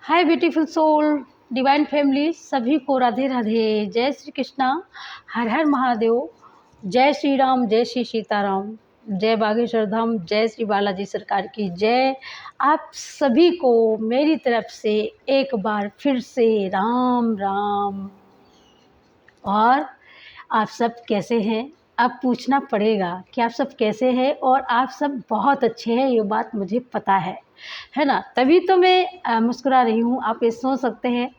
हाय beautiful soul, divine family, सभी को राधे राधे। जय श्री कृष्णा, हर हर महादेव, जय श्री राम, जय श्री सीताराम, जय बागेश्वर धाम, जय श्री बालाजी सरकार की जय। आप सभी को मेरी तरफ से एक बार फिर से राम राम। और आप सब कैसे हैं? अब पूछना पड़ेगा कि आप सब कैसे हैं, और आप सब बहुत अच्छे हैं, ये बात मुझे पता है ना। तभी तो मैं मुस्कुरा रही हूँ। आप ये सोच सकते हैं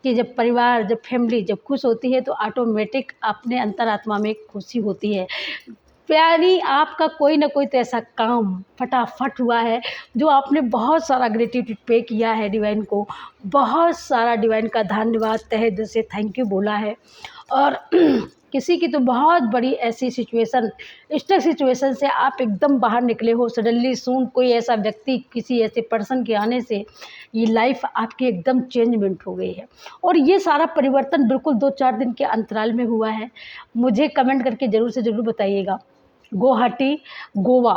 कि जब परिवार, जब फैमिली जब खुश होती है तो ऑटोमेटिक अपने अंतरात्मा में खुशी होती है। प्यारी, आपका कोई ना कोई तो ऐसा काम फटाफट हुआ है जो आपने बहुत सारा ग्रेटिट्यूड पे किया है डिवाइन को, बहुत सारा डिवाइन का धन्यवाद, तहे दिल से थैंक यू बोला है। और किसी की तो बहुत बड़ी ऐसी सिचुएशन, स्टक सिचुएशन से आप एकदम बाहर निकले हो। सडनली सून कोई ऐसा व्यक्ति, किसी ऐसे पर्सन के आने से ये लाइफ आपकी एकदम चेंजमेंट हो गई है। और ये सारा परिवर्तन बिल्कुल 2-4 दिन के अंतराल में हुआ है। मुझे कमेंट करके ज़रूर से ज़रूर बताइएगा। गुवाहाटी, गोवा,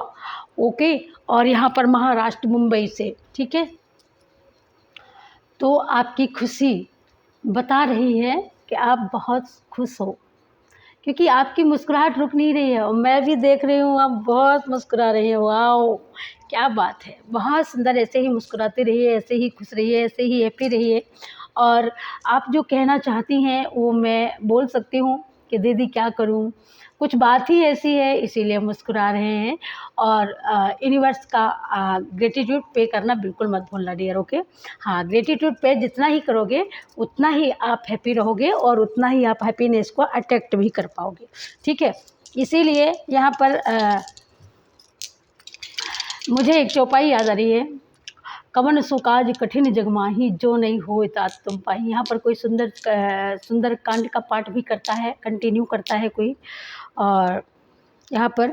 ओके, और यहाँ पर महाराष्ट्र, मुंबई से, ठीक है। तो आपकी खुशी बता रही है कि आप बहुत खुश हो, क्योंकि आपकी मुस्कुराहट रुक नहीं रही है। और मैं भी देख रही हूँ, आप बहुत मुस्कुरा रही हैं। वाओ, क्या बात है, बहुत सुंदर। ऐसे ही मुस्कुराते रहिए, ऐसे ही खुश रहिए, ऐसे ही हैप्पी रहिए। और आप जो कहना चाहती हैं वो मैं बोल सकती हूँ कि दीदी क्या करूँ, कुछ बात ही ऐसी है इसीलिए मुस्कुरा रहे हैं। और यूनिवर्स का ग्रेटिट्यूड पे करना बिल्कुल मत भूलना डियर, ओके। हाँ, ग्रेटिट्यूड पे जितना ही करोगे उतना ही आप हैप्पी रहोगे और उतना ही आप हैप्पीनेस को अट्रैक्ट भी कर पाओगे, ठीक है। इसीलिए यहाँ पर मुझे एक चौपाई याद आ रही है, कवन सो काज कठिन जग माही, जो नहीं हो तात तुम पाही। यहाँ पर कोई सुंदर कांड का पाठ भी करता है, कंटिन्यू करता है कोई। और यहाँ पर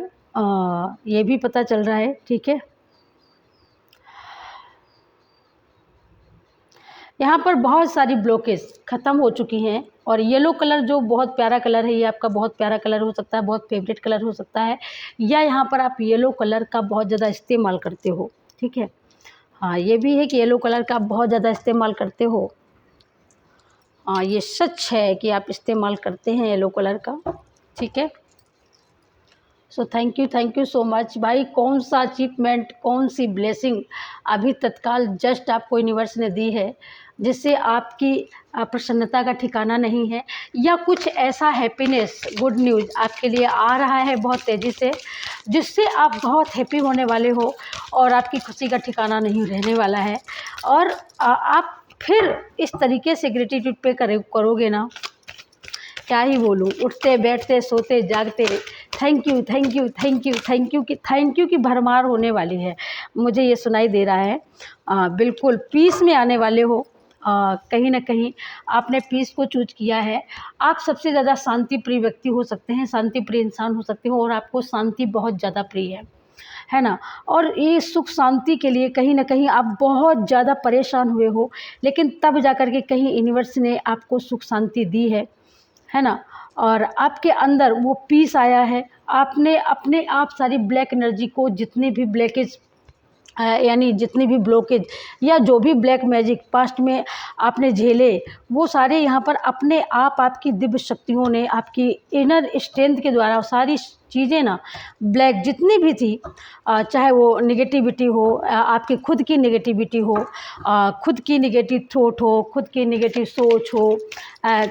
ये भी पता चल रहा है, ठीक है। यहाँ पर बहुत सारी ब्लॉकेज ख़त्म हो चुकी हैं। और येलो कलर जो बहुत प्यारा कलर है, ये आपका बहुत प्यारा कलर हो सकता है, बहुत फेवरेट कलर हो सकता है, या यहाँ पर आप येलो कलर का बहुत ज़्यादा इस्तेमाल करते हो, ठीक है। हाँ, ये भी है कि येलो कलर का आप बहुत ज़्यादा इस्तेमाल करते हो। हाँ, ये सच है कि आप इस्तेमाल करते हैं येलो कलर का, ठीक है। So thank you so much भाई। कौन सा अचीवमेंट, कौन सी ब्लेसिंग अभी तत्काल जस्ट आपको यूनिवर्स ने दी है जिससे आपकी प्रसन्नता का ठिकाना नहीं है, या कुछ ऐसा हैप्पीनेस, गुड न्यूज़ आपके लिए आ रहा है बहुत तेज़ी से, जिससे आप बहुत हैप्पी होने वाले हो और आपकी खुशी का ठिकाना नहीं रहने वाला है। और आप फिर इस तरीके से ग्रेटिट्यूड पे करोगे ना, क्या ही बोलूँ, उठते बैठते सोते जागते thank you thank you thank you thank you की भरमार होने वाली है। मुझे ये सुनाई दे रहा है। बिल्कुल पीस में आने वाले हो। कहीं ना कहीं आपने पीस को चूज किया है। आप सबसे ज़्यादा शांति प्रिय व्यक्ति हो सकते हैं, शांति प्रिय इंसान हो सकते हो, और आपको शांति बहुत ज़्यादा प्रिय है ना। और ये सुख शांति के लिए कहीं ना कहीं आप बहुत ज़्यादा परेशान हुए हो, लेकिन तब जा कर के कहीं यूनिवर्स ने आपको सुख शांति दी है ना। और आपके अंदर वो पीस आया है। आपने अपने आप सारी ब्लैक एनर्जी को, जितने भी ब्लैकेज यानी जितनी भी ब्लॉकेज या जो भी ब्लैक मैजिक पास्ट में आपने झेले, वो सारे यहाँ पर अपने आप आपकी दिव्य शक्तियों ने, आपकी इनर स्ट्रेंथ के द्वारा सारी चीज़ें ना, ब्लैक जितनी भी थी, चाहे वो नेगेटिविटी हो, आपकी खुद की नेगेटिविटी हो, खुद की नेगेटिव थॉट हो, खुद की नेगेटिव सोच हो,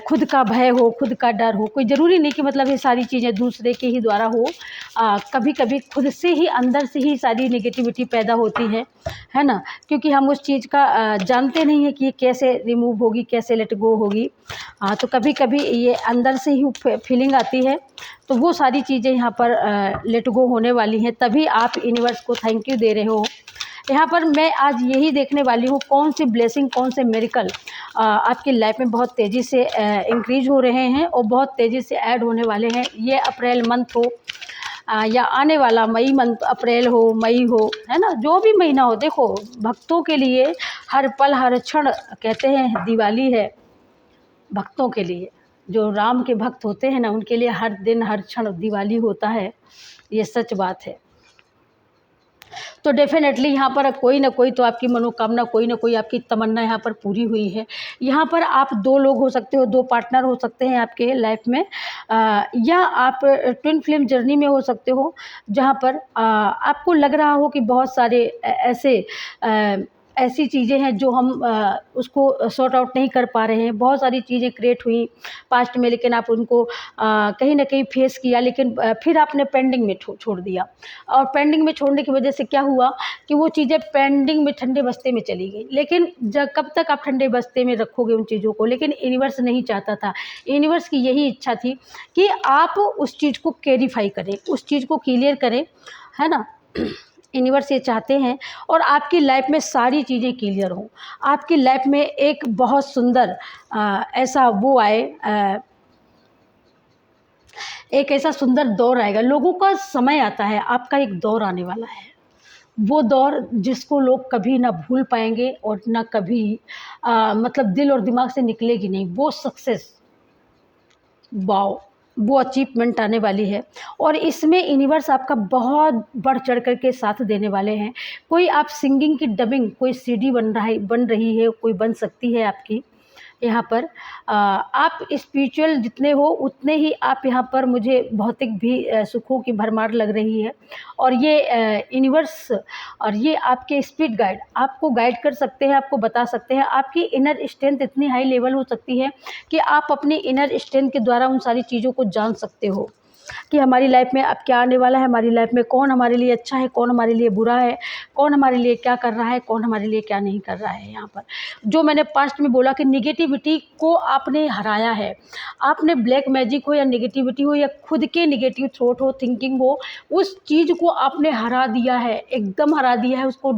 खुद का भय हो, खुद का डर हो। कोई ज़रूरी नहीं कि मतलब ये सारी चीज़ें दूसरे के ही द्वारा हो। कभी कभी खुद से ही, अंदर से ही सारी नेगेटिविटी पैदा होती है ना। क्योंकि हम उस चीज़ का जानते नहीं है कि ये कैसे रिमूव होगी, कैसे लेट गो होगी। तो कभी कभी ये अंदर से ही फीलिंग आती है। तो वो सारी चीज़ें यहाँ पर लेट गो होने वाली हैं, तभी आप यूनिवर्स को थैंक यू दे रहे हो। यहाँ पर मैं आज यही देखने वाली हूँ कौन सी ब्लेसिंग, कौन से मेरिकल आपकी लाइफ में बहुत तेज़ी से इंक्रीज हो रहे हैं और बहुत तेज़ी से ऐड होने वाले हैं। ये अप्रैल मंथ हो या आने वाला मई मंथ, अप्रैल हो, मई हो, है ना, जो भी महीना हो। देखो, भक्तों के लिए हर पल हर क्षण, कहते हैं दिवाली है भक्तों के लिए। जो राम के भक्त होते हैं ना, उनके लिए हर दिन हर क्षण दिवाली होता है। ये सच बात है। तो डेफ़िनेटली यहाँ पर कोई ना कोई तो आपकी मनोकामना, कोई ना कोई आपकी तमन्ना यहाँ पर पूरी हुई है। यहाँ पर आप 2 लोग हो सकते हो, 2 पार्टनर हो सकते हैं आपके लाइफ़ में, या आप ट्विन फ्लेम जर्नी में हो सकते हो, जहाँ पर आपको लग रहा हो कि बहुत सारे ऐसी चीज़ें हैं जो हम उसको सॉर्ट आउट नहीं कर पा रहे हैं। बहुत सारी चीज़ें क्रिएट हुई पास्ट में, लेकिन आप उनको कहीं न कहीं फेस किया, लेकिन फिर आपने पेंडिंग में छोड़ दिया। और पेंडिंग में छोड़ने की वजह से क्या हुआ कि वो चीज़ें पेंडिंग में ठंडे बस्ते में चली गई। लेकिन कब तक आप ठंडे बस्ते में रखोगे उन चीज़ों को? लेकिन यूनिवर्स नहीं चाहता था। यूनिवर्स की यही इच्छा थी कि आप उस चीज़ को क्लेरिफ़ाई करें, उस चीज़ को क्लियर करें, है ना? यूनिवर्स ये चाहते हैं और आपकी लाइफ में सारी चीज़ें क्लियर हों। आपकी लाइफ में एक बहुत सुंदर ऐसा वो आए, एक ऐसा सुंदर दौर आएगा। लोगों का समय आता है, आपका एक दौर आने वाला है। वो दौर जिसको लोग कभी ना भूल पाएँगे और ना कभी मतलब दिल और दिमाग से निकलेगी नहीं। वो सक्सेस, वाओ! वो अचीवमेंट आने वाली है और इसमें यूनिवर्स आपका बहुत बढ़-चढ़ कर के साथ देने वाले हैं। कोई आप सिंगिंग की डबिंग, कोई सीडी बन रही है, कोई बन सकती है आपकी। यहाँ पर आप स्पिरिचुअल जितने हो उतने ही आप यहाँ पर मुझे भौतिक भी सुखों की भरमार लग रही है। और ये यूनिवर्स और ये आपके स्पिरिट गाइड आपको गाइड कर सकते हैं, आपको बता सकते हैं। आपकी इनर स्ट्रेंथ इतनी हाई लेवल हो सकती है कि आप अपनी इनर स्ट्रेंथ के द्वारा उन सारी चीज़ों को जान सकते हो कि हमारी लाइफ में अब क्या आने वाला है, हमारी लाइफ में कौन हमारे लिए अच्छा है, कौन हमारे लिए बुरा है, कौन हमारे लिए क्या कर रहा है, कौन हमारे लिए क्या नहीं कर रहा है। यहाँ पर जो मैंने पास्ट में बोला कि निगेटिविटी को आपने हराया है। आपने ब्लैक मैजिक हो या निगेटिविटी हो या खुद के निगेटिव थॉट हो, थिंकिंग हो, उस चीज़ को आपने हरा दिया है, एकदम हरा दिया है, उसको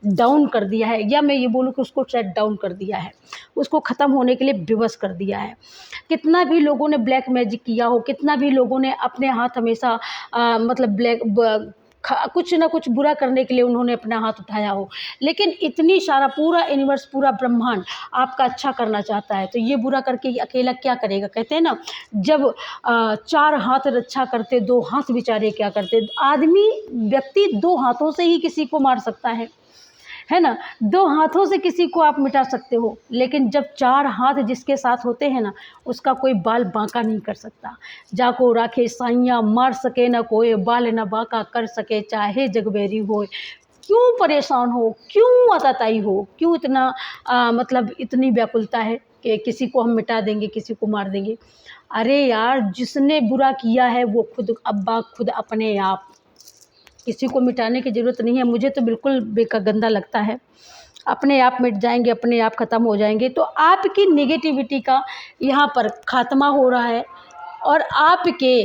डाउन कर दिया है, या मैं ये बोलूँ कि उसको शट डाउन कर दिया है, उसको ख़त्म होने के लिए विवश कर दिया है। कितना भी लोगों ने ब्लैक मैजिक किया हो, कितना भी लोगों ने अपने हाथ हमेशा मतलब कुछ ना कुछ बुरा करने के लिए उन्होंने अपना हाथ उठाया हो, लेकिन इतनी सारा पूरा यूनिवर्स, पूरा ब्रह्मांड आपका अच्छा करना चाहता है, तो ये बुरा करके ये अकेला क्या करेगा? कहते हैं ना, जब 4 हाथ रक्षा करते, 2 हाथ बेचारे क्या करते? आदमी, व्यक्ति 2 हाथों से ही किसी को मार सकता है ना? 2 हाथों से किसी को आप मिटा सकते हो, लेकिन जब 4 हाथ जिसके साथ होते हैं ना, उसका कोई बाल बांका नहीं कर सकता। जाको राखे साइयाँ, मार सके न कोई, बाल न बांका कर सके, चाहे जगबेरी होए। क्यों परेशान हो? क्यों आताताई हो? क्यों इतना मतलब इतनी व्याकुलता है कि किसी को हम मिटा देंगे, किसी को मार देंगे? अरे यार! जिसने बुरा किया है वो खुद अब्बा खुद अपने आप, किसी को मिटाने की ज़रूरत नहीं है। मुझे तो बिल्कुल गंदा लगता है। अपने आप मिट जाएँगे, अपने आप ख़त्म हो जाएँगे। तो आपकी नेगेटिविटी का यहाँ पर ख़ात्मा हो रहा है और आपके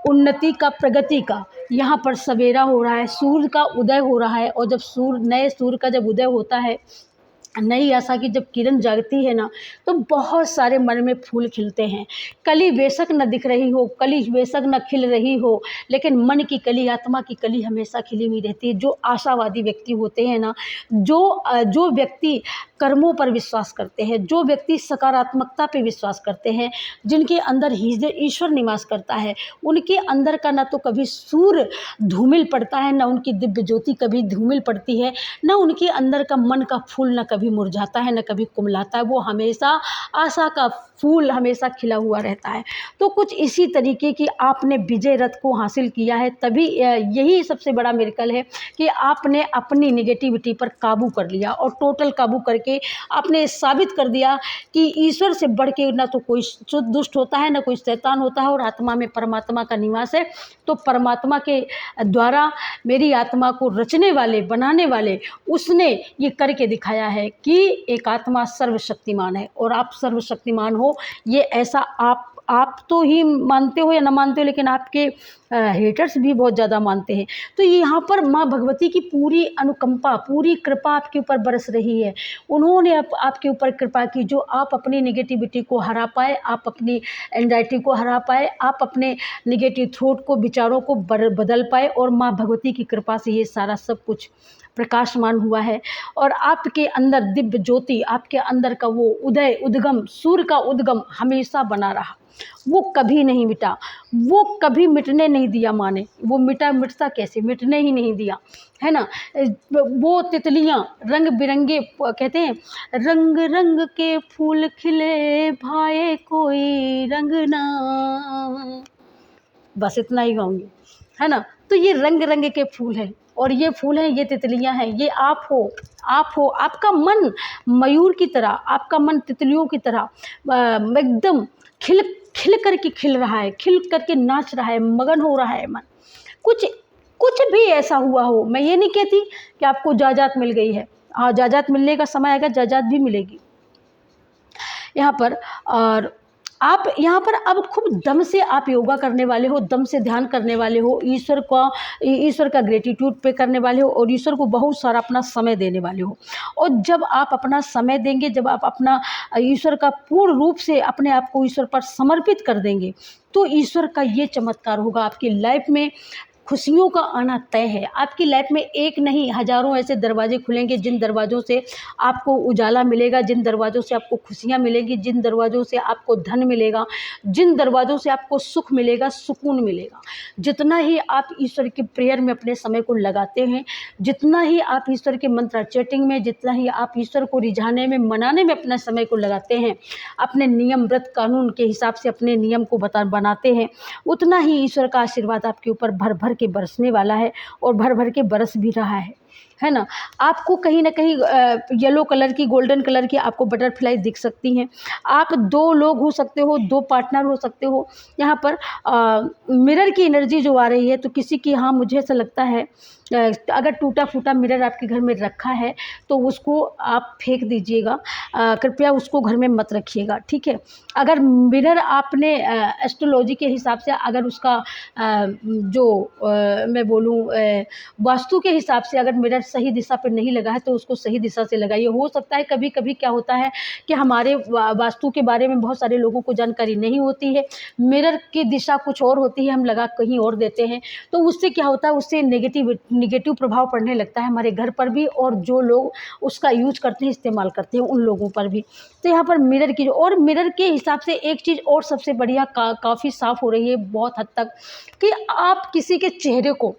उन्नति का, प्रगति का यहाँ पर सवेरा हो रहा है, सूर्य का उदय हो रहा है। और जब नए सूर्य का जब उदय होता है, नई आशा की जब किरण जागती है ना, तो बहुत सारे मन में फूल खिलते हैं। कली बेशक न दिख रही हो, कली बेशक न खिल रही हो, लेकिन मन की कली, आत्मा की कली हमेशा खिली हुई रहती है। जो आशावादी व्यक्ति होते हैं ना, जो व्यक्ति कर्मों पर विश्वास करते हैं, जो व्यक्ति सकारात्मकता पे विश्वास करते हैं, जिनके अंदर ईश्वर निवास करता है, उनके अंदर का ना तो कभी सूर्य धूमिल पड़ता है, ना उनकी दिव्य ज्योति कभी धूमिल पड़ती है, ना उनके अंदर का मन का फूल ना कभी मुरझाता है, ना कभी कुमलाता है। वो हमेशा आशा का फूल हमेशा खिला हुआ रहता है। तो कुछ इसी तरीके की आपने विजय रथ को हासिल किया है, तभी यही सबसे बड़ा मिरेकल है कि आपने अपनी नेगेटिविटी पर काबू कर लिया और टोटल काबू करके आपने साबित कर दिया कि ईश्वर से बढ़ के ना तो कोई दुष्ट होता है, ना कोई शैतान होता है, और आत्मा में परमात्मा का निवास है। तो परमात्मा के द्वारा मेरी आत्मा को रचने वाले, बनाने वाले, उसने ये करके दिखाया है कि एक आत्मा सर्वशक्तिमान है और आप सर्वशक्तिमान हो। ये ऐसा आप तो ही मानते हो या ना मानते हो, लेकिन आपके हेटर्स भी बहुत ज़्यादा मानते हैं। तो यहाँ पर माँ भगवती की पूरी अनुकंपा, पूरी कृपा आपके ऊपर बरस रही है। उन्होंने आपके ऊपर कृपा की, जो आप अपनी नेगेटिविटी को हरा पाए, आप अपनी एंजाइटी को हरा पाए, आप अपने नेगेटिव थॉट को, विचारों को बदल पाए, और माँ भगवती की कृपा से ये सारा सब कुछ प्रकाशमान हुआ है और आपके अंदर दिव्य ज्योति, आपके अंदर का वो उदय उद्गम, सूर्य का उद्गम हमेशा बना रहा, वो कभी नहीं मिटा, वो कभी मिटने नहीं दिया माँ ने। वो मिटता कैसे, मिटने ही नहीं दिया, है ना। वो तितलियाँ रंग बिरंगे, कहते हैं रंग रंग के फूल खिले भाए कोई रंग ना, बस इतना ही गाऊंगी, है ना। तो ये रंग रंग के फूल हैं और ये फूल हैं, ये तितलियां हैं, ये आप हो, आप हो। आपका मन मयूर की तरह, आपका मन तितलियों की तरह एकदम खिल खिल करके खिल रहा है, खिल करके नाच रहा है, मगन हो रहा है मन। कुछ कुछ भी ऐसा हुआ हो, मैं ये नहीं कहती कि आपको जायदाद मिल गई है, हाँ जायदाद मिलने का समय आएगा, जायदाद भी मिलेगी यहाँ पर। और आप यहाँ पर अब खूब दम से आप योगा करने वाले हो, दम से ध्यान करने वाले हो, ईश्वर का ग्रेटिट्यूड पे करने वाले हो और ईश्वर को बहुत सारा अपना समय देने वाले हो। और जब आप अपना समय देंगे, जब आप अपना ईश्वर का पूर्ण रूप से अपने आप को ईश्वर पर समर्पित कर देंगे, तो ईश्वर का ये चमत्कार होगा आपकी लाइफ में। खुशियों का आना तय है आपकी लाइफ में। एक नहीं, हज़ारों ऐसे दरवाजे खुलेंगे जिन दरवाज़ों से आपको उजाला मिलेगा, जिन दरवाज़ों से आपको खुशियाँ मिलेंगी, जिन दरवाज़ों से आपको धन मिलेगा, जिन दरवाज़ों से आपको सुख मिलेगा, सुकून मिलेगा। जितना ही आप ईश्वर की प्रेयर में अपने समय को लगाते हैं, जितना ही आप ईश्वर के मंत्र चैटिंग में, जितना ही आप ईश्वर को रिझाने में, मनाने में अपना समय को लगाते हैं, अपने नियम व्रत कानून के हिसाब से अपने नियम को बनाते हैं, उतना ही ईश्वर का आशीर्वाद आपके ऊपर भर भर के बरसने वाला है और भर भर के बरस भी रहा है ना। आपको कहीं ना कहीं येलो कलर की, गोल्डन कलर की आपको बटरफ्लाई दिख सकती हैं। आप 2 लोग हो सकते हो, 2 पार्टनर हो सकते हो। यहाँ पर मिरर की एनर्जी जो आ रही है, तो किसी की, हाँ मुझे ऐसा लगता है अगर टूटा फूटा मिरर आपके घर में रखा है तो उसको आप फेंक दीजिएगा, कृपया उसको घर में मत रखिएगा, ठीक है। अगर मिरर आपने एस्ट्रोलॉजी के हिसाब से अगर उसका मैं बोलूँ वास्तु के हिसाब से अगर मिरर सही दिशा पर नहीं लगा है तो उसको सही दिशा से लगाइए। हो सकता है कभी कभी क्या होता है कि हमारे वास्तु के बारे में बहुत सारे लोगों को जानकारी नहीं होती है, मिरर की दिशा कुछ और होती है, हम लगा कहीं और देते हैं, तो उससे क्या होता है, उससे नेगेटिव प्रभाव पड़ने लगता है हमारे घर पर भी और जो लोग उसका यूज करते हैं, इस्तेमाल करते हैं, उन लोगों पर भी। तो यहाँ पर मिरर की, और मिरर के हिसाब से एक चीज़ और सबसे बढ़िया काफ़ी साफ़ हो रही है बहुत हद तक, कि आप किसी के चेहरे को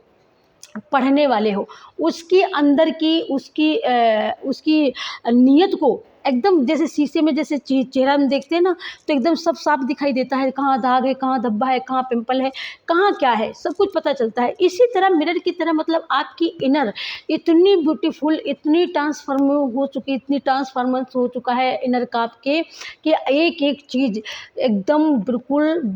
पढ़ने वाले हो, उसकी अंदर की उसकी नीयत को एकदम, जैसे शीशे में जैसे चेहरा हम देखते हैं ना, तो एकदम सब साफ दिखाई देता है, कहाँ दाग है, कहाँ धब्बा है, कहाँ पिंपल है, कहाँ क्या है, सब कुछ पता चलता है। इसी तरह मिरर की तरह मतलब आपकी इनर इतनी ब्यूटीफुल, इतनी ट्रांसफॉर्म हो चुकी, इतनी ट्रांसफॉर्मेंस हो चुका है इनर का आपके, कि एक एक चीज़ एकदम बिल्कुल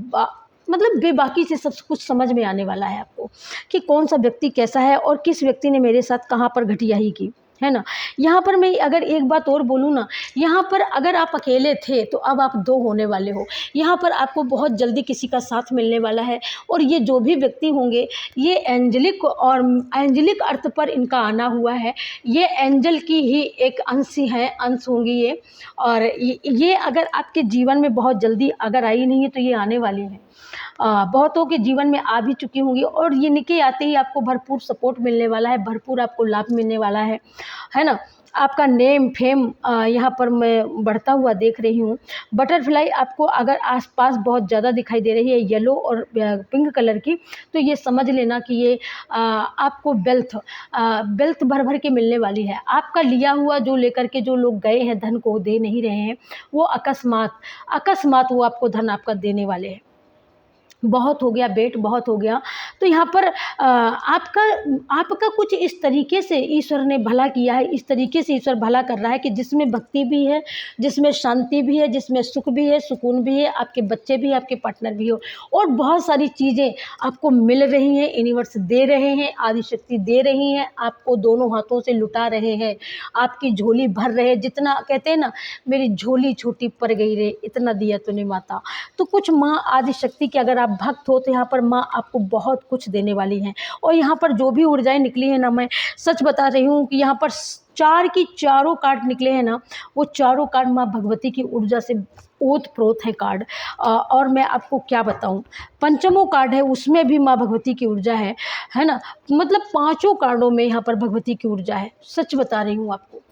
मतलब बेबाकी से सब कुछ समझ में आने वाला है आपको, कि कौन सा व्यक्ति कैसा है और किस व्यक्ति ने मेरे साथ कहाँ पर घटियाई की, है ना। यहाँ पर मैं अगर एक बात और बोलूँ ना, यहाँ पर अगर आप अकेले थे तो अब आप 2 होने वाले हो। यहाँ पर आपको बहुत जल्दी किसी का साथ मिलने वाला है और ये जो भी व्यक्ति होंगे, ये एंजेलिक अर्थ पर इनका आना हुआ है, ये एंजल की ही एक अंश होंगी ये। और ये अगर आपके जीवन में बहुत जल्दी अगर आई नहीं है तो ये आने वाली है, बहुतों के जीवन में आ भी चुकी होंगी, और ये निके आते ही आपको भरपूर सपोर्ट मिलने वाला है, भरपूर आपको लाभ मिलने वाला है ना। आपका नेम फेम यहाँ पर मैं बढ़ता हुआ देख रही हूँ। बटरफ्लाई आपको अगर आसपास बहुत ज़्यादा दिखाई दे रही है येलो और पिंक कलर की, तो ये समझ लेना कि ये आपको वेल्थ भर भर के मिलने वाली है। आपका लिया हुआ जो लेकर के जो लोग गए हैं, धन को दे नहीं रहे हैं, वो अकस्मात वो आपको धन आपका देने वाले हैं। बहुत हो गया बेट, बहुत हो गया। तो यहाँ पर आपका कुछ इस तरीके से ईश्वर ने भला किया है, इस तरीके से ईश्वर भला कर रहा है कि जिसमें भक्ति भी है, जिसमें शांति भी है, जिसमें सुख भी है, सुकून भी है, आपके बच्चे भी, आपके पार्टनर भी हो, और बहुत सारी चीज़ें आपको मिल रही हैं, यूनिवर्स दे रहे हैं, आदिशक्ति दे रही हैं, आपको दोनों हाथों से लुटा रहे हैं, आपकी झोली भर रहे हैं। जितना कहते हैं ना, मेरी झोली छोटी पड़ गई रे, इतना दिया तूने माता। तो कुछ माँ आदिशक्ति के अगर आप भक्त हो तो यहाँ पर माँ आपको बहुत कुछ देने वाली हैं। और यहाँ पर जो भी ऊर्जाएं निकली हैं ना, मैं सच बता रही हूँ कि यहाँ पर चार की चारों कार्ड निकले हैं ना, वो चारों कार्ड माँ भगवती की ऊर्जा से ओत-प्रोत है कार्ड। और मैं आपको क्या बताऊँ, पंचमों कार्ड है उसमें भी माँ भगवती की ऊर्जा है ना? मतलब पाँचों कार्डों में यहाँ पर भगवती की ऊर्जा है, सच बता रही हूँ आपको।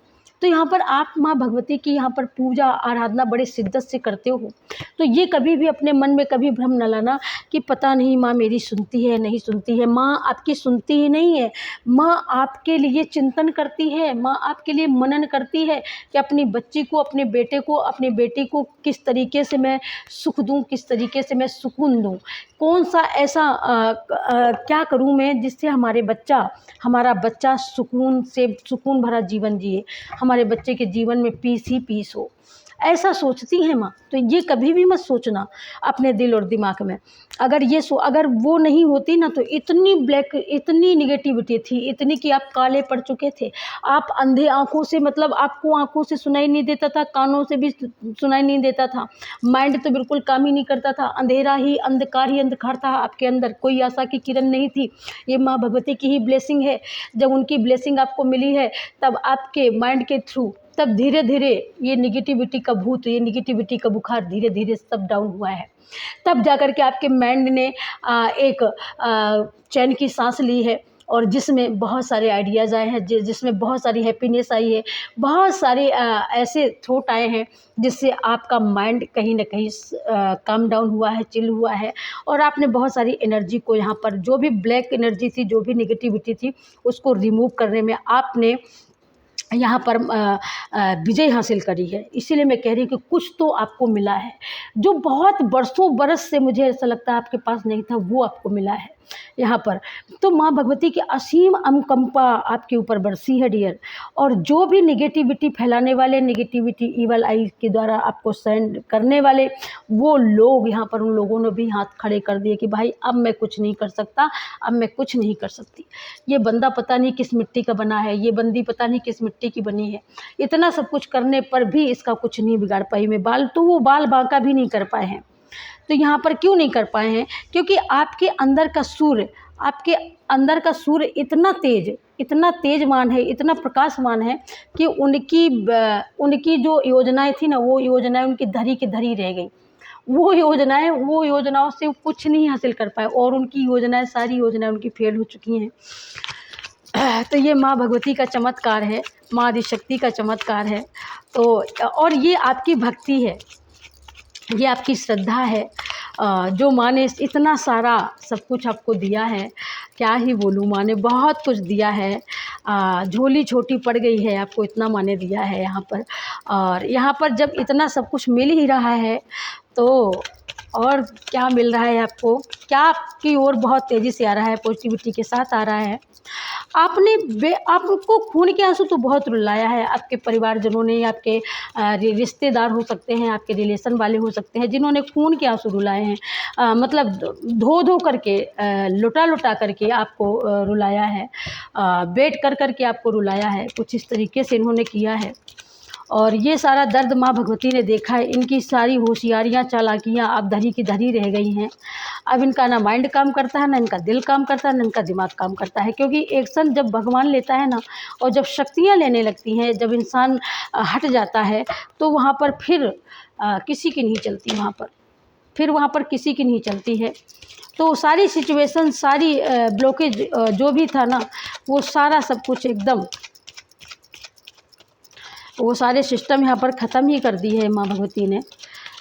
तो यहाँ पर आप माँ भगवती की यहाँ पर पूजा आराधना बड़े शिद्दत से करते हो, तो ये कभी भी अपने मन में कभी भ्रम न लाना कि पता नहीं माँ मेरी सुनती है नहीं सुनती है। माँ आपकी सुनती ही नहीं है, माँ आपके लिए चिंतन करती है, माँ आपके लिए मनन करती है कि अपनी बच्ची को, अपने बेटे को, अपनी बेटी को किस तरीके से मैं सुख दूँ, किस तरीके से मैं सुकून दूँ, कौन सा ऐसा क्या करूँ मैं जिससे हमारा बच्चा सुकून भरा जीवन जिए, हमारे बच्चे के जीवन में पीस ही पीस हो। ऐसा सोचती हैं माँ। तो ये कभी भी मत सोचना अपने दिल और दिमाग में। अगर वो नहीं होती ना, तो इतनी निगेटिविटी थी, इतनी कि आप काले पड़ चुके थे। आप अंधे आँखों से, मतलब आपको आँखों से सुनाई नहीं देता था, कानों से भी सुनाई नहीं देता था। माइंड तो बिल्कुल काम ही नहीं करता था, अंधेरा ही अंधकार था आपके अंदर, कोई आशा की किरण नहीं थी। ये माँ भगवती की ही ब्लेसिंग है। जब उनकी ब्लेसिंग आपको मिली है, तब आपके माइंड के थ्रू, तब धीरे धीरे ये निगेटिविटी का भूत, ये निगेटिविटी का बुखार धीरे धीरे सब डाउन हुआ है। तब जाकर के आपके माइंड ने एक चैन की सांस ली है, और जिसमें बहुत सारे आइडियाज़ आए हैं, जिसमें बहुत सारी हैप्पीनेस आई है, बहुत सारे ऐसे थॉट आए हैं जिससे आपका माइंड कहीं ना कहीं काम डाउन हुआ है, चिल हुआ है। और आपने बहुत सारी एनर्जी को, यहाँ पर जो भी ब्लैक एनर्जी थी, जो भी निगेटिविटी थी, उसको रिमूव करने में आपने यहाँ पर विजय हासिल करी है। इसीलिए मैं कह रही हूँ कि कुछ तो आपको मिला है, जो बहुत बरसों बरस से मुझे ऐसा लगता है आपके पास नहीं था, वो आपको मिला है यहाँ पर। तो माँ भगवती की असीम अनुकंपा आपके ऊपर बरसी है डियर। और जो भी निगेटिविटी फैलाने वाले, निगेटिविटी ईवल आई के द्वारा आपको सेंड करने वाले, वो लोग यहाँ पर, उन लोगों ने भी हाथ खड़े कर दिए कि भाई अब मैं कुछ नहीं कर सकता, अब मैं कुछ नहीं कर सकती। ये बंदा पता नहीं किस मिट्टी का बना है, ये बंदी पता नहीं किस मिट्टी की बनी है। इतना सब कुछ करने पर भी इसका कुछ नहीं बिगाड़ पाई। मैं बाल तो वो बाल बांका भी नहीं कर पाए हैं। तो यहाँ पर क्यों नहीं कर पाए हैं? क्योंकि आपके अंदर का सूर्य इतना तेजमान है, इतना प्रकाशमान है कि उनकी जो योजनाएं थी ना, वो योजनाएं उनकी धरी की धरी रह गई। वो योजनाओं से वो कुछ नहीं हासिल कर पाए, और उनकी योजनाएं, सारी योजनाएं उनकी फेल हो चुकी हैं। तो ये माँ भगवती का चमत्कार है, माँ आदिशक्ति का चमत्कार है। तो और ये आपकी भक्ति है, ये आपकी श्रद्धा है। जो माँ ने इतना सारा सब कुछ आपको दिया है, क्या ही बोलूँ, माँ ने बहुत कुछ दिया है। झोली छोटी पड़ गई है, आपको इतना माँ ने दिया है यहाँ पर। और यहाँ पर जब इतना सब कुछ मिल ही रहा है, तो और क्या मिल रहा है आपको? क्या आपकी ओर बहुत तेज़ी से आ रहा है, पॉजिटिविटी के साथ आ रहा है। आपको खून के आंसू तो बहुत रुलाया है आपके परिवारजनों ने, आपके रिश्तेदार हो सकते हैं, आपके रिलेशन वाले हो सकते हैं, जिन्होंने खून के आंसू रुलाए हैं। मतलब धो धो करके, लुटा लुटा करके आपको रुलाया है, वेट कर करके आपको रुलाया है, कुछ इस तरीके से इन्होंने किया है। और ये सारा दर्द माँ भगवती ने देखा है। इनकी सारी होशियारियाँ, चालाकियाँ अब धरी की धरी रह गई हैं। अब इनका ना माइंड काम करता है, ना इनका दिल काम करता है, ना इनका दिमाग काम करता है। क्योंकि एक्शन जब भगवान लेता है ना, और जब शक्तियाँ लेने लगती हैं, जब इंसान हट जाता है, तो वहाँ पर फिर किसी की नहीं चलती, वहाँ पर किसी की नहीं चलती है। तो सारी सिचुएशन, सारी ब्लॉकेज जो भी था ना, वो सारा सब कुछ एकदम, वो सारे सिस्टम यहाँ पर ख़त्म ही कर दी है माँ भगवती ने,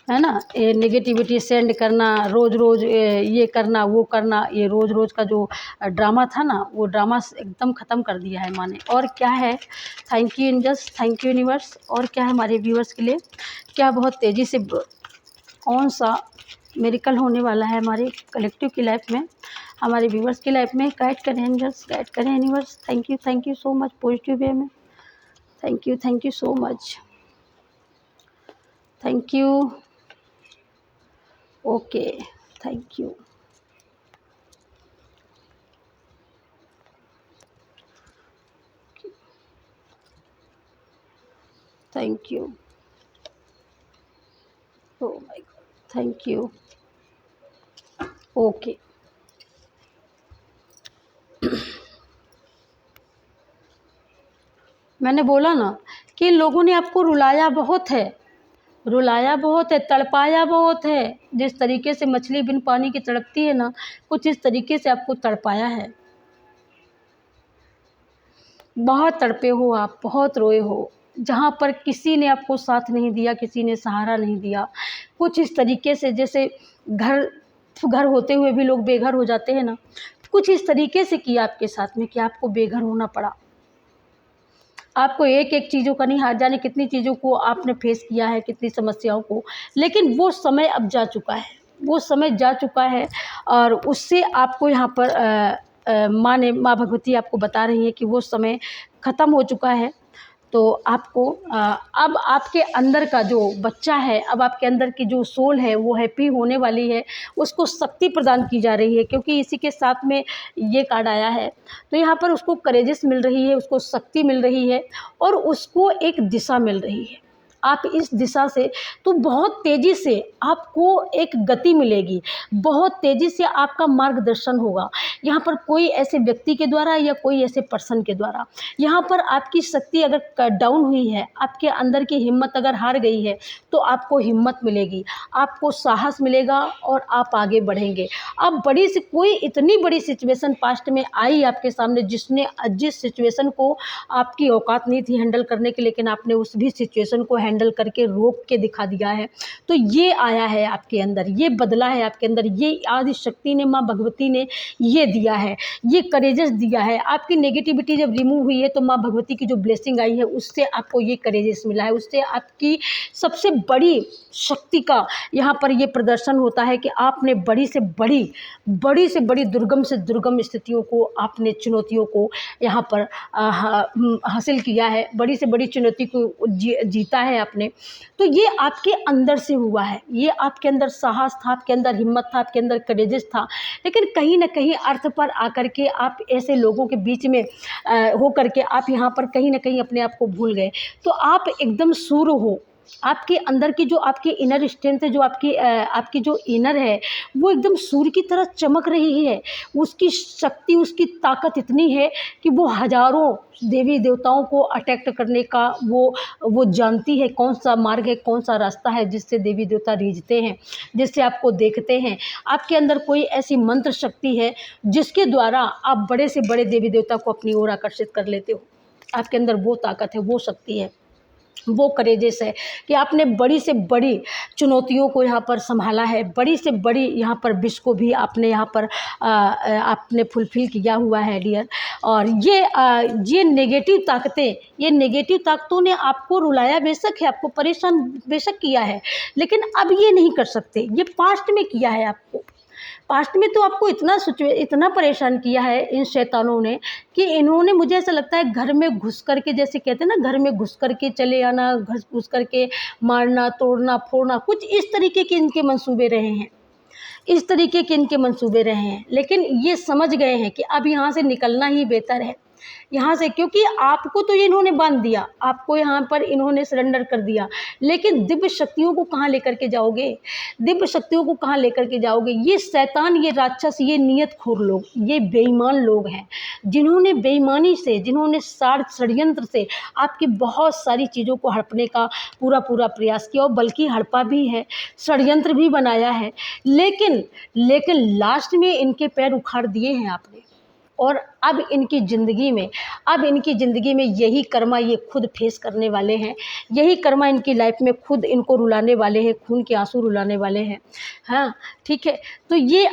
है ना। ये नेगेटिविटी सेंड करना, रोज़ रोज़ ये करना वो करना, ये रोज़ रोज़ का जो ड्रामा था ना, वो ड्रामा एकदम ख़त्म कर दिया है माँ ने। और क्या है, thank you angels, thank you universe. और क्या है हमारे व्यूअर्स के लिए, क्या बहुत तेज़ी से कौन सा मिरेकल होने वाला है हमारे कलेक्टिव की लाइफ में, हमारे व्यूअर्स की लाइफ में। गाइड करें एंजल्स, गाइड करें universe. Thank you so much positive way में। Thank you so much, thank you. Okay, thank you. Thank you. Oh my god, thank you. Okay. मैंने बोला ना कि इन लोगों ने आपको रुलाया बहुत है, रुलाया बहुत है, तड़पाया बहुत है। जिस तरीके से मछली बिन पानी की तड़पती है ना, कुछ इस तरीके से आपको तड़पाया है। बहुत तड़पे हो आप, बहुत रोए हो, जहाँ पर किसी ने आपको साथ नहीं दिया, किसी ने सहारा नहीं दिया। कुछ इस तरीके से जैसे घर घर होते हुए भी लोग बेघर हो जाते हैं ना, कुछ इस तरीके से किया आपके साथ में कि आपको बेघर होना पड़ा। आपको एक-एक चीज़ों का नहीं, हाथ जाने कितनी चीज़ों को आपने फेस किया है, कितनी समस्याओं को, लेकिन वो समय अब जा चुका है, वो समय जा चुका है। और उससे आपको यहाँ पर माँ भगवती आपको बता रही हैं कि वो समय ख़त्म हो चुका है। तो आपको अब आपके अंदर का जो बच्चा है, अब आपके अंदर की जो सोल है, वो हैप्पी होने वाली है, उसको शक्ति प्रदान की जा रही है, क्योंकि इसी के साथ में ये कार्ड आया है। तो यहाँ पर उसको करेजेस मिल रही है, उसको शक्ति मिल रही है और उसको एक दिशा मिल रही है। आप इस दिशा से तो बहुत तेज़ी से आपको एक गति मिलेगी, बहुत तेज़ी से आपका मार्गदर्शन होगा। यहाँ पर कोई ऐसे व्यक्ति के द्वारा या कोई ऐसे पर्सन के द्वारा, यहाँ पर आपकी शक्ति अगर डाउन हुई है, आपके अंदर की हिम्मत अगर हार गई है, तो आपको हिम्मत मिलेगी, आपको साहस मिलेगा और आप आगे बढ़ेंगे। अब बड़ी सी कोई इतनी बड़ी सिचुएशन पास्ट में आई आपके सामने, जिस सिचुएशन को आपकी औकात नहीं थी हैंडल करने की, लेकिन आपने उस भी सिचुएशन को हैंडल करके रोक के दिखा दिया है। तो ये आया है आपके अंदर, ये बदला है आपके अंदर, ये आदि शक्ति ने, माँ भगवती ने ये दिया है, ये करेजेस दिया है। आपकी नेगेटिविटी जब रिमूव हुई है, तो माँ भगवती की जो ब्लेसिंग आई है, उससे आपको ये करेजेस मिला है, उससे आपकी सबसे बड़ी शक्ति का यहाँ पर ये प्रदर्शन होता है कि आपने बड़ी से बड़ी दुर्गम से दुर्गम स्थितियों को, आपने चुनौतियों को यहाँ पर हासिल किया है, बड़ी से बड़ी चुनौती को जीता है आपने। तो ये आपके अंदर से हुआ है, ये आपके अंदर साहस था, आपके अंदर हिम्मत था, आपके अंदर करेजेस था। लेकिन कहीं न कहीं अर्थ पर आकर के आप ऐसे लोगों के बीच में हो करके आप यहाँ पर कहीं न कहीं अपने आप को भूल गए। तो आप एकदम सूर्य हो, आपके अंदर की जो आपकी इनर स्ट्रेंथ है, जो आपकी जो इनर है, वो एकदम सूर्य की तरह चमक रही है। उसकी शक्ति, उसकी ताकत इतनी है कि वो हज़ारों देवी देवताओं को अटैक करने का वो जानती है कौन सा मार्ग है, कौन सा रास्ता है जिससे देवी देवता रीझते हैं, जिससे आपको देखते हैं। आपके अंदर कोई ऐसी मंत्र शक्ति है जिसके द्वारा आप बड़े से बड़े देवी देवता को अपनी ओर आकर्षित कर लेते हो। आपके अंदर वो ताकत है, वो शक्ति है, वो करेजेस है कि आपने बड़ी से बड़ी चुनौतियों को यहाँ पर संभाला है, बड़ी से बड़ी यहाँ पर विश को भी आपने यहाँ पर आपने फुलफ़िल किया हुआ है डियर। और ये नेगेटिव ताकतों ने आपको रुलाया बेशक है, आपको परेशान बेशक किया है, लेकिन अब ये नहीं कर सकते, ये पास्ट में किया है आपको। पास्ट में तो आपको इतना परेशान किया है इन शैतानों ने कि इन्होंने, मुझे ऐसा लगता है, घर में घुस करके, जैसे कहते हैं ना, घर में घुस करके चले आना, घुस करके मारना, तोड़ना, फोड़ना, कुछ इस तरीके के इनके मंसूबे रहे हैं, इस तरीके के इनके मंसूबे रहे हैं। लेकिन ये समझ गए हैं कि अब यहाँ से निकलना ही बेहतर है, यहाँ से, क्योंकि आपको तो ये इन्होंने बांध दिया, आपको यहाँ पर इन्होंने सरेंडर कर दिया, लेकिन दिव्य शक्तियों को कहाँ लेकर के जाओगे? दिव्य शक्तियों को कहाँ लेकर के जाओगे? ये शैतान, ये राक्षस, ये नियतखोर लोग, ये बेईमान लोग हैं, जिन्होंने बेईमानी से, जिन्होंने षड्यंत्र से आपकी बहुत सारी चीज़ों को हड़पने का पूरा प्रयास किया, और बल्कि हड़पा भी है, षड्यंत्र भी बनाया है, लेकिन लास्ट में इनके पैर उखाड़ दिए हैं आपने। और अब इनकी ज़िंदगी में यही कर्मा ये खुद फेस करने वाले हैं, यही कर्मा इनकी लाइफ में खुद इनको रुलाने वाले हैं, खून के आंसू रुलाने वाले हैं। हाँ, ठीक है। तो ये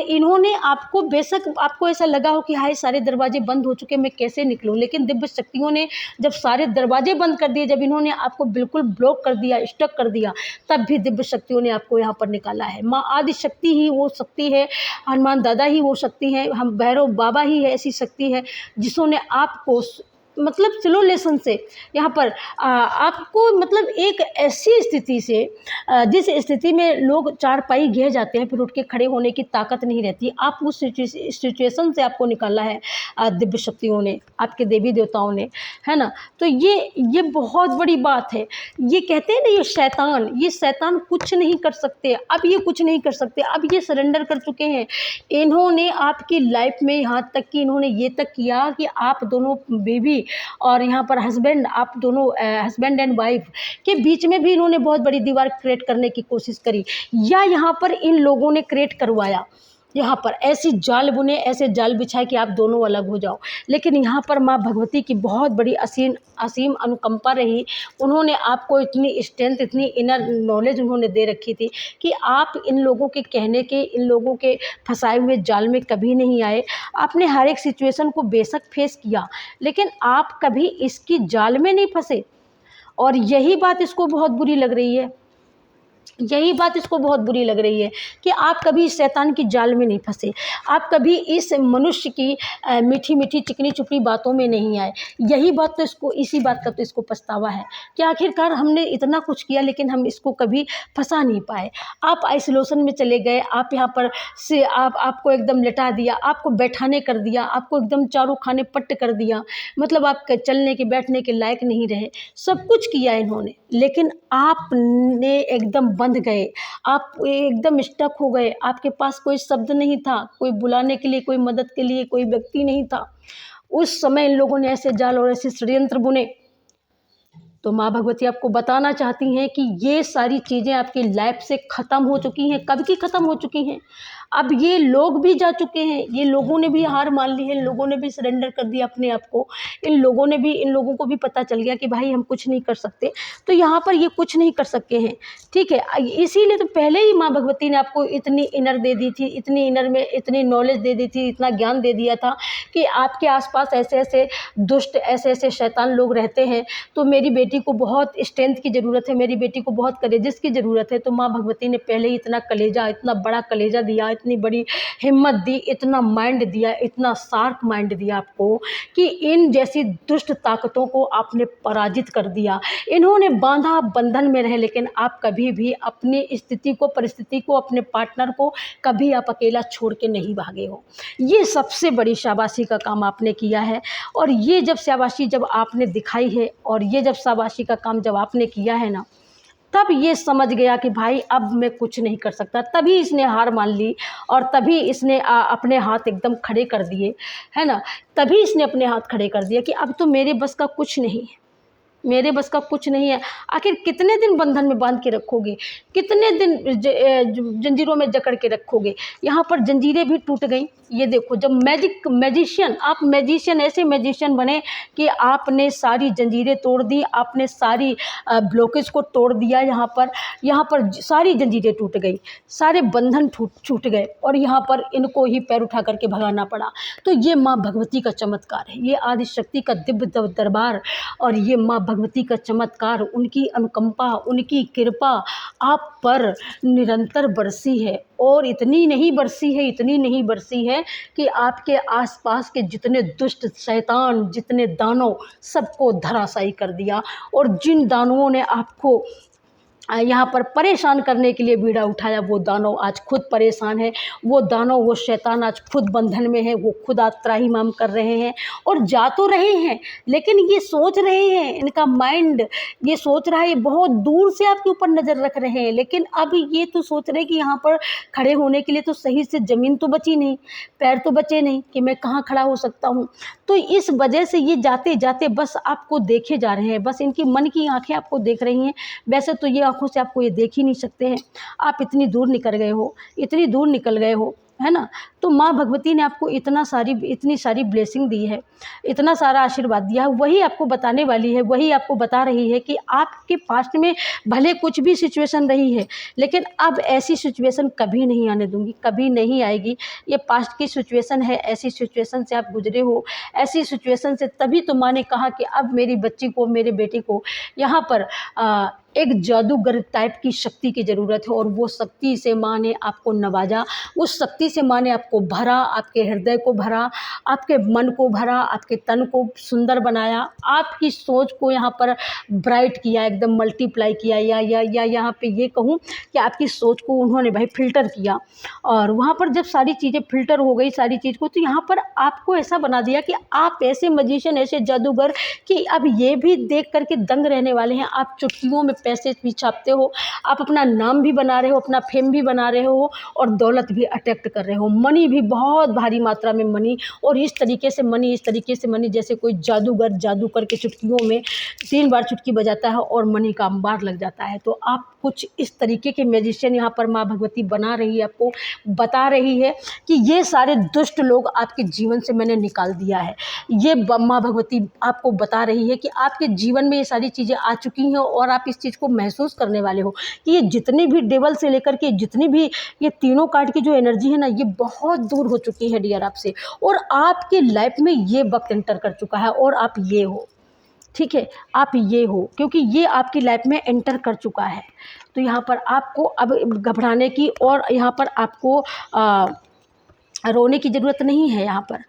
इन्होंने आपको, बेशक आपको ऐसा लगा हो कि हाय सारे दरवाजे बंद हो चुके, मैं कैसे निकलूं, लेकिन दिव्य शक्तियों ने जब सारे दरवाजे बंद कर दिए, जब इन्होंने आपको बिल्कुल ब्लॉक कर दिया, स्टक कर दिया, तब भी दिव्य शक्तियों ने आपको यहाँ पर निकाला है। माँ आदि शक्ति ही वो शक्ति है, हनुमान दादा ही वो शक्ति है, हम भैरव बाबा ही है ऐसी शक्ति है जिन्होंने आपको मतलब स्लो लेसन से यहाँ पर आपको मतलब एक ऐसी स्थिति से जिस स्थिति में लोग चारपाई घेर जाते हैं, फिर उठ के खड़े होने की ताकत नहीं रहती, आप उस सिचुएशन से आपको निकाला है दिव्य शक्तियों ने, आपके देवी देवताओं ने, है ना। तो ये बहुत बड़ी बात है। ये कहते हैं ना, ये शैतान कुछ नहीं कर सकते, अब ये कुछ नहीं कर सकते, अब ये सरेंडर कर चुके हैं। इन्होंने आपकी लाइफ में यहाँ तक कि इन्होंने ये तक किया कि आप दोनों बीवी और यहाँ पर हस्बैंड, आप दोनों हस्बैंड एंड वाइफ के बीच में भी इन्होंने बहुत बड़ी दीवार क्रिएट करने की कोशिश करी, या यहाँ पर इन लोगों ने क्रिएट करवाया, यहाँ पर ऐसी जाल बुने, ऐसे जाल बिछाए कि आप दोनों अलग हो जाओ। लेकिन यहाँ पर माँ भगवती की बहुत बड़ी असीम अनुकंपा रही। उन्होंने आपको इतनी स्ट्रेंथ, इतनी इनर नॉलेज उन्होंने दे रखी थी कि आप इन लोगों के कहने के, इन लोगों के फंसाए हुए जाल में कभी नहीं आए। आपने हर एक सिचुएशन को बेशक फेस किया, लेकिन आप कभी इसकी जाल में नहीं फंसे। और यही बात इसको बहुत बुरी लग रही है, यही बात इसको बहुत बुरी लग रही है कि आप कभी शैतान की जाल में नहीं फंसे, आप कभी इस मनुष्य की मीठी मीठी चिकनी चुपड़ी बातों में नहीं आए। यही बात तो इसको, इसी बात का तो इसको पछतावा है कि आखिरकार हमने इतना कुछ किया लेकिन हम इसको कभी फंसा नहीं पाए। आप आइसोलेशन में चले गए, आप यहाँ पर से आपको एकदम लिटा दिया, आपको बैठाने कर दिया, आपको एकदम चारों खाने पट्ट कर दिया, मतलब आप चलने के बैठने के लायक नहीं रहे। सब कुछ किया इन्होंने, लेकिन आपने एकदम बंध गए, आप एकदम स्टक हो गए। आपके पास कोई शब्द नहीं था, कोई बुलाने के लिए, कोई मदद के लिए कोई व्यक्ति नहीं था। उस समय इन लोगों ने ऐसे जाल और ऐसे षड्यंत्र बुने। तो माँ भगवती आपको बताना चाहती हैं कि ये सारी चीज़ें आपकी लाइफ से ख़त्म हो चुकी हैं, कब की ख़त्म हो चुकी हैं। अब ये लोग भी जा चुके हैं, ये लोगों ने भी हार मान ली है, इन लोगों ने भी सरेंडर कर दिया अपने आप को, इन लोगों को भी पता चल गया कि भाई हम कुछ नहीं कर सकते। तो यहाँ पर ये कुछ नहीं कर सकते हैं, ठीक है। इसीलिए तो पहले ही माँ भगवती ने आपको इतनी इनर दे दी थी, इतनी इनर में इतनी नॉलेज दे दी थी, इतना ज्ञान दे दिया था कि आपके आसपास ऐसे ऐसे दुष्ट, ऐसे ऐसे शैतान लोग रहते हैं। तो मेरी बेटी को बहुत स्ट्रेंथ की ज़रूरत है, मेरी बेटी को बहुत कलेजेस की ज़रूरत है। तो माँ भगवती ने पहले ही इतना कलेजा, इतना बड़ा कलेजा दिया, इतनी बड़ी हिम्मत दी, इतना माइंड दिया, इतना शार्प माइंड दिया आपको कि इन जैसी दुष्ट ताकतों को आपने पराजित कर दिया। इन्होंने बांधा, बंधन में रहे, लेकिन आप कभी भी अपनी स्थिति को, परिस्थिति को, अपने पार्टनर को कभी आप अकेला छोड़ के नहीं भागे हो। ये सबसे बड़ी शाबाशी का काम आपने किया है। और ये जब शाबाशी जब आपने दिखाई है, और ये जब शाबाशी का काम जब आपने किया है ना, तब ये समझ गया कि भाई अब मैं कुछ नहीं कर सकता। तभी इसने हार मान ली, और तभी इसने अपने हाथ एकदम खड़े कर दिए, है ना। तभी इसने अपने हाथ खड़े कर दिया कि अब तो मेरे बस का कुछ नहीं है, मेरे बस का कुछ नहीं है। आखिर कितने दिन बंधन में बांध के रखोगे, कितने दिन जंजीरों में जकड़ के रखोगे। यहाँ पर जंजीरें भी टूट गई। ये देखो, जब मैजिशियन, आप मैजिशियन, ऐसे मैजिशियन बने कि आपने सारी जंजीरें तोड़ दी, आपने सारी ब्लॉकेज को तोड़ दिया। यहाँ पर सारी जंजीरें टूट गई, सारे बंधन छूट गए, और यहाँ पर इनको ही पैर उठा करके भगाना पड़ा। तो ये माँ भगवती का चमत्कार है, ये आदि शक्ति का दिव्य दरबार, और ये माँ भगवती का चमत्कार, उनकी अनुकंपा, उनकी कृपा आप पर निरंतर बरसी है। और इतनी नहीं बरसी है कि आपके आसपास के जितने दुष्ट शैतान, जितने दानव, सबको धराशायी कर दिया। और जिन दानवों ने आपको यहाँ पर परेशान करने के लिए बीड़ा उठाया, वो दानव आज खुद परेशान है, वो दानव, वो शैतान आज खुद बंधन में है, वो खुद आज त्राहिमाम कर रहे हैं। और जा तो रहे हैं, लेकिन ये सोच रहे हैं, इनका माइंड ये सोच रहा है, बहुत दूर से आपके ऊपर नज़र रख रहे हैं। लेकिन अब ये तो सोच रहे हैं कि यहाँ पर खड़े होने के लिए तो सही से ज़मीन तो बची नहीं, पैर तो बचे नहीं कि मैं कहाँ खड़ा हो सकता हूँ। तो इस वजह से ये जाते जाते बस आपको देखे जा रहे हैं, बस इनकी मन की आँखें आपको देख रही हैं। वैसे तो ये आँखों से आपको ये देख ही नहीं सकते हैं, आप इतनी दूर निकल गए हो, है ना। तो माँ भगवती ने आपको इतनी सारी ब्लेसिंग दी है, इतना सारा आशीर्वाद दिया है। वही आपको बताने वाली है, वही आपको बता रही है कि आपके पास्ट में भले कुछ भी सिचुएशन रही है, लेकिन अब ऐसी सिचुएशन कभी नहीं आने दूंगी, कभी नहीं आएगी। ये पास्ट की सिचुएशन है, ऐसी सिचुएशन से आप गुजरे हो, ऐसी सिचुएशन से तभी तो माँ ने कहा कि अब मेरी बच्ची को, मेरे बेटे को यहाँ पर एक जादूगर टाइप की शक्ति की ज़रूरत है, और वो शक्ति से माँ ने आपको नवाजा, उस शक्ति से माँ ने आपको भरा, आपके हृदय को भरा, आपके मन को भरा, आपके तन को सुंदर बनाया, आपकी सोच को यहाँ पर ब्राइट किया, एकदम मल्टीप्लाई किया, या यहाँ पे ये कहूँ कि आपकी सोच को उन्होंने भाई फ़िल्टर किया। और वहाँ पर जब सारी चीज़ें फ़िल्टर हो गई सारी चीज़ को, तो यहाँ पर आपको ऐसा बना दिया कि आप ऐसे मैजिशियन, ऐसे जादूगर कि अब ये भी देख कर के दंग रहने वाले हैं। आप चुटकियों में पैसे भी छापते हो, आप अपना नाम भी बना रहे हो, अपना फेम भी बना रहे हो, और दौलत भी अट्रैक्ट कर रहे हो, मनी भी बहुत भारी मात्रा में मनी, और इस तरीके से मनी जैसे कोई जादूगर जादू करके चुटकियों में 3 बार चुटकी बजाता है और मनी का अंबार लग जाता है। तो आप कुछ इस तरीके के मैजिशियन यहाँ पर माँ भगवती बना रही है, आपको बता रही है कि ये सारे दुष्ट लोग आपके जीवन से मैंने निकाल दिया है। ये माँ भगवती आपको बता रही है कि आपके जीवन में ये सारी चीज़ें आ चुकी हैं, और आप इस चीज़ को महसूस करने वाले हो कि ये जितनी भी डेवल से लेकर के जितनी भी ये तीनों कार्ड की जो एनर्जी है ना, ये बहुत दूर हो चुकी है डियर आपसे, और आपकी लाइफ में ये वक्त एंटर कर चुका है, और आप ये हो, ठीक है, आप ये हो, क्योंकि ये आपकी लाइफ में एंटर कर चुका है। तो यहाँ पर आपको अब घबराने की और यहाँ पर आपको रोने की ज़रूरत नहीं है। यहाँ पर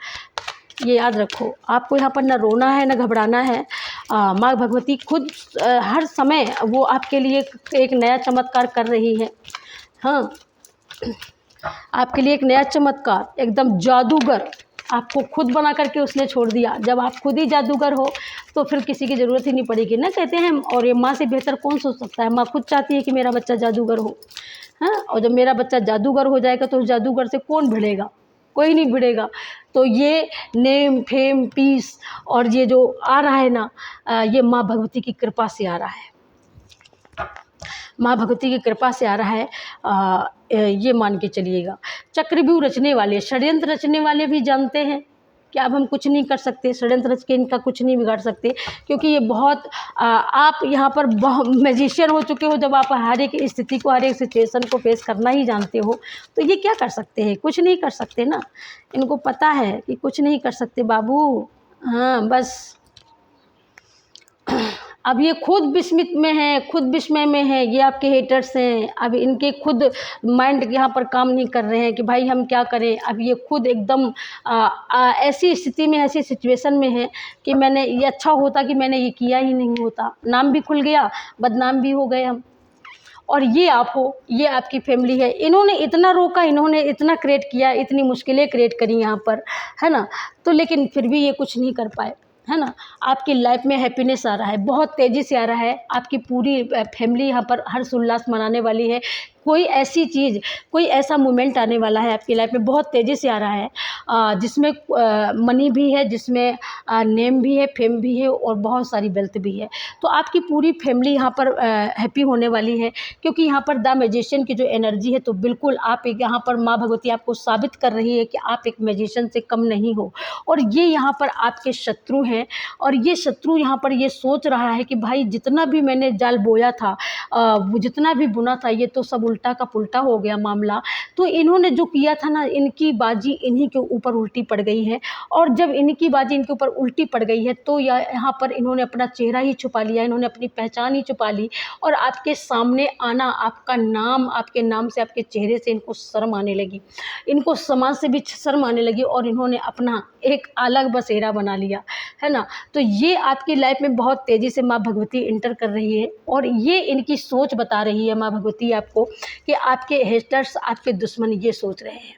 ये याद रखो, आपको यहाँ पर ना रोना है ना घबराना है। माँ भगवती खुद हर समय वो आपके लिए एक नया चमत्कार कर रही है। हाँ, आपके लिए एक नया चमत्कार, एकदम जादूगर आपको खुद बना करके उसने छोड़ दिया। जब आप खुद ही जादूगर हो तो फिर किसी की ज़रूरत ही नहीं पड़ेगी ना, कहते हैं। और ये माँ से बेहतर कौन सोच सकता है। माँ खुद चाहती है कि मेरा बच्चा जादूगर हो। हाँ, और जब मेरा बच्चा जादूगर हो जाएगा तो उस जादूगर से कौन भिड़ेगा, कोई नहीं भिड़ेगा। तो ये नेम फेम पीस और ये जो आ रहा है ना, ये माँ भगवती की कृपा से आ रहा है, माँ भगवती की कृपा से आ रहा है। ये मान के चलिएगा। चक्रव्यूह रचने वाले, षड्यंत्र रचने वाले भी जानते हैं कि अब हम कुछ नहीं कर सकते, षड्यंत्र रच के इनका कुछ नहीं बिगाड़ सकते, क्योंकि ये बहुत आप यहाँ पर मैजिशियन हो चुके हो। जब आप हर एक स्थिति को, हर एक सिचुएशन को फेस करना ही जानते हो, तो ये क्या कर सकते हैं, कुछ नहीं कर सकते ना। इनको पता है कि कुछ नहीं कर सकते बाबू। हाँ, बस अब ये खुद विस्मित में हैं, खुद विस्मय में हैं, ये आपके हेटर्स हैं। अब इनके खुद माइंड यहाँ पर काम नहीं कर रहे हैं कि भाई हम क्या करें। अब ये खुद एकदम ऐसी स्थिति में, ऐसी सिचुएशन में है कि मैंने ये अच्छा होता कि मैंने ये किया ही नहीं होता, नाम भी खुल गया, बदनाम भी हो गए हम। और ये आप हो, ये आपकी फैमिली है। इन्होंने इतना रोका, इन्होंने इतना क्रिएट किया, इतनी मुश्किलें क्रिएट करी यहाँ पर, है ना। तो लेकिन फिर भी ये कुछ नहीं कर पाए, है ना। आपकी लाइफ में हैप्पीनेस आ रहा है, बहुत तेज़ी से आ रहा है। आपकी पूरी फैमिली यहाँ पर हर्ष उल्लास मनाने वाली है। कोई ऐसी चीज़, कोई ऐसा मोमेंट आने वाला है आपकी लाइफ में, बहुत तेज़ी से आ रहा है, जिसमें मनी भी है, जिसमें नेम भी है, फेम भी है, और बहुत सारी वेल्थ भी है। तो आपकी पूरी फैमिली यहाँ पर हैप्पी होने वाली है, क्योंकि यहाँ पर द मैजिशियन की जो एनर्जी है, तो बिल्कुल आप एक, यहाँ पर माँ भगवती आपको साबित कर रही है कि आप एक मैजिशियन से कम नहीं हो। और ये यहाँ पर आपके शत्रु हैं, और ये शत्रु यहाँ पर ये सोच रहा है कि भाई जितना भी मैंने जाल बोया था, वो जितना भी बुना था, ये तो सब उल्टा का पुल्टा हो गया मामला। तो इन्होंने जो किया था ना, इनकी बाजी इन्हीं के ऊपर उल्टी पड़ गई है। और जब इनकी बाजी इनके ऊपर उल्टी पड़ गई है, तो यहाँ पर इन्होंने अपना चेहरा ही छुपा लिया, इन्होंने अपनी पहचान ही छुपा ली। और आपके सामने आना, आपका नाम, आपके नाम से, आपके चेहरे से इनको शर्म आने लगी, इनको समाज से भी शर्म आने लगी, और इन्होंने अपना एक अलग बसेरा बना लिया, है ना। तो ये आपकी लाइफ में बहुत तेज़ी से माँ भगवती इंटर कर रही है, और ये इनकी सोच बता रही है माँ भगवती आपको कि आपके हेटर्स, आपके दुश्मन ये सोच रहे हैं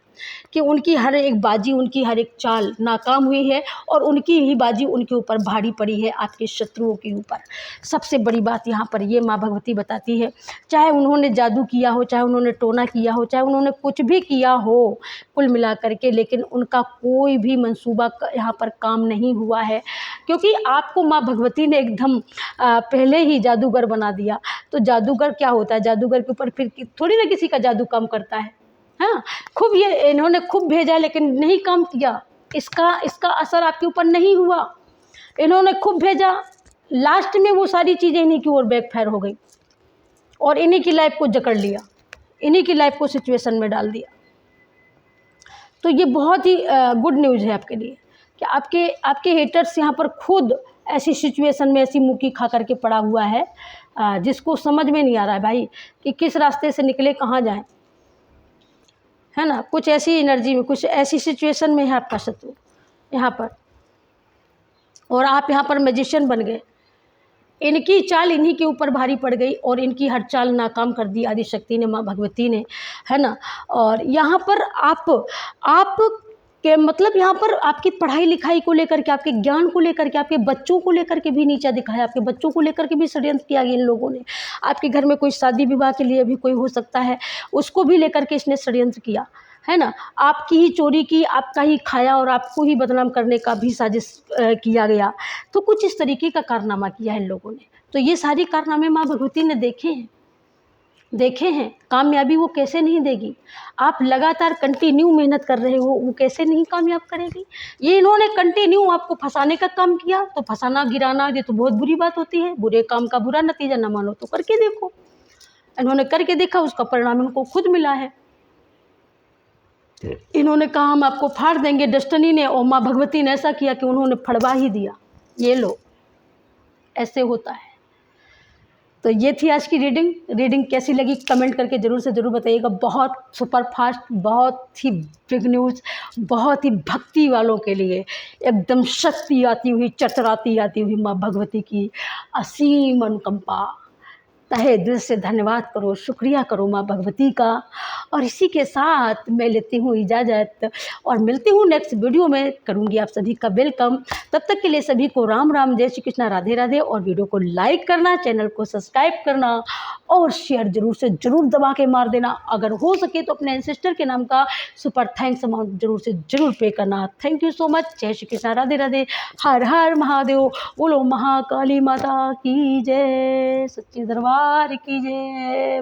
कि उनकी हर एक बाजी, उनकी हर एक चाल नाकाम हुई है, और उनकी ही बाजी उनके ऊपर भारी पड़ी है, आपके शत्रुओं के ऊपर। सबसे बड़ी बात यहाँ पर ये माँ भगवती बताती है, चाहे उन्होंने जादू किया हो, चाहे उन्होंने टोना किया हो, चाहे उन्होंने कुछ भी किया हो कुल मिला करके, लेकिन उनका कोई भी मंसूबा यहाँ पर काम नहीं हुआ है, क्योंकि आपको माँ भगवती ने एकदम पहले ही जादूगर बना दिया। तो जादूगर क्या होता है, जादूगर के ऊपर फिर थोड़ी ना किसी का जादू काम करता है। हाँ, खूब ये इन्होंने खूब भेजा, लेकिन नहीं काम किया, इसका असर आपके ऊपर नहीं हुआ। इन्होंने खूब भेजा, लास्ट में वो सारी चीज़ें इन्हीं की ओर बैकफायर हो गई, और इन्हीं की लाइफ को जकड़ लिया, इन्हीं की लाइफ को सिचुएशन में डाल दिया। तो ये बहुत ही गुड न्यूज़ है आपके लिए कि आपके हेटर्स यहाँ पर खुद ऐसी सिचुएशन में ऐसी मुक्की खा करके पड़ा हुआ है जिसको समझ में नहीं आ रहा है भाई कि किस रास्ते से निकले, कहाँ जाएं, है ना। कुछ ऐसी एनर्जी में, कुछ ऐसी सिचुएशन में है आपका शत्रु यहाँ पर, और आप यहाँ पर मैजिशियन बन गए। इनकी चाल इन्हीं के ऊपर भारी पड़ गई और इनकी हर चाल नाकाम कर दी आदिशक्ति ने, माँ भगवती ने, है ना। और यहाँ पर आप के मतलब यहाँ पर आपकी पढ़ाई लिखाई को लेकर के, आपके ज्ञान को लेकर के, आपके बच्चों को लेकर के भी नीचा दिखाया, आपके बच्चों को लेकर के भी षड्यंत्र किया गया इन लोगों ने। आपके घर में कोई शादी विवाह के लिए भी कोई हो सकता है, उसको भी लेकर के इसने षड्यंत्र किया, है ना। आपकी ही चोरी की, आपका ही खाया और आपको ही बदनाम करने का भी साजिश किया गया। तो कुछ इस तरीके का कारनामा किया है इन लोगों ने। तो ये सारी कारनामे माँ भगवती ने देखे हैं। कामयाबी वो कैसे नहीं देगी। आप लगातार कंटिन्यू मेहनत कर रहे हो, वो कैसे नहीं कामयाब करेगी। ये इन्होंने कंटिन्यू आपको फंसाने का काम किया, तो फंसाना गिराना ये तो बहुत बुरी बात होती है। बुरे काम का बुरा नतीजा न मानो तो करके देखो। इन्होंने करके देखा, उसका परिणाम इनको खुद मिला है। इन्होंने कहा हम आपको फाड़ देंगे, डेस्टिनी ने और माँ भगवती ने ऐसा किया कि उन्होंने फड़वा ही दिया। ये लो, ऐसे होता है। तो ये थी आज की रीडिंग कैसी लगी कमेंट करके ज़रूर से ज़रूर बताइएगा। बहुत सुपर फास्ट, बहुत ही बिग न्यूज़, बहुत ही भक्ति वालों के लिए एकदम शक्ति आती हुई, चटराती आती हुई माँ भगवती की असीम अनुकंपा। तहे दिल से धन्यवाद करो, शुक्रिया करो माँ भगवती का। और इसी के साथ मैं लेती हूँ इजाज़त और मिलती हूँ नेक्स्ट वीडियो में। करूँगी आप सभी का वेलकम। तब तक के लिए सभी को राम राम, जय श्री कृष्णा, राधे राधे। और वीडियो को लाइक करना, चैनल को सब्सक्राइब करना और शेयर जरूर से ज़रूर दबा के मार देना। अगर हो सके तो अपने एंसेस्टर के नाम का सुपर थैंक्स अमाउंट जरूर से ज़रूर पे करना। Thank you so much. जय श्री कृष्णा, राधे राधे, हर हर महादेव, बोलो महाकाली माता की जय, सच्चे दरबार की जय।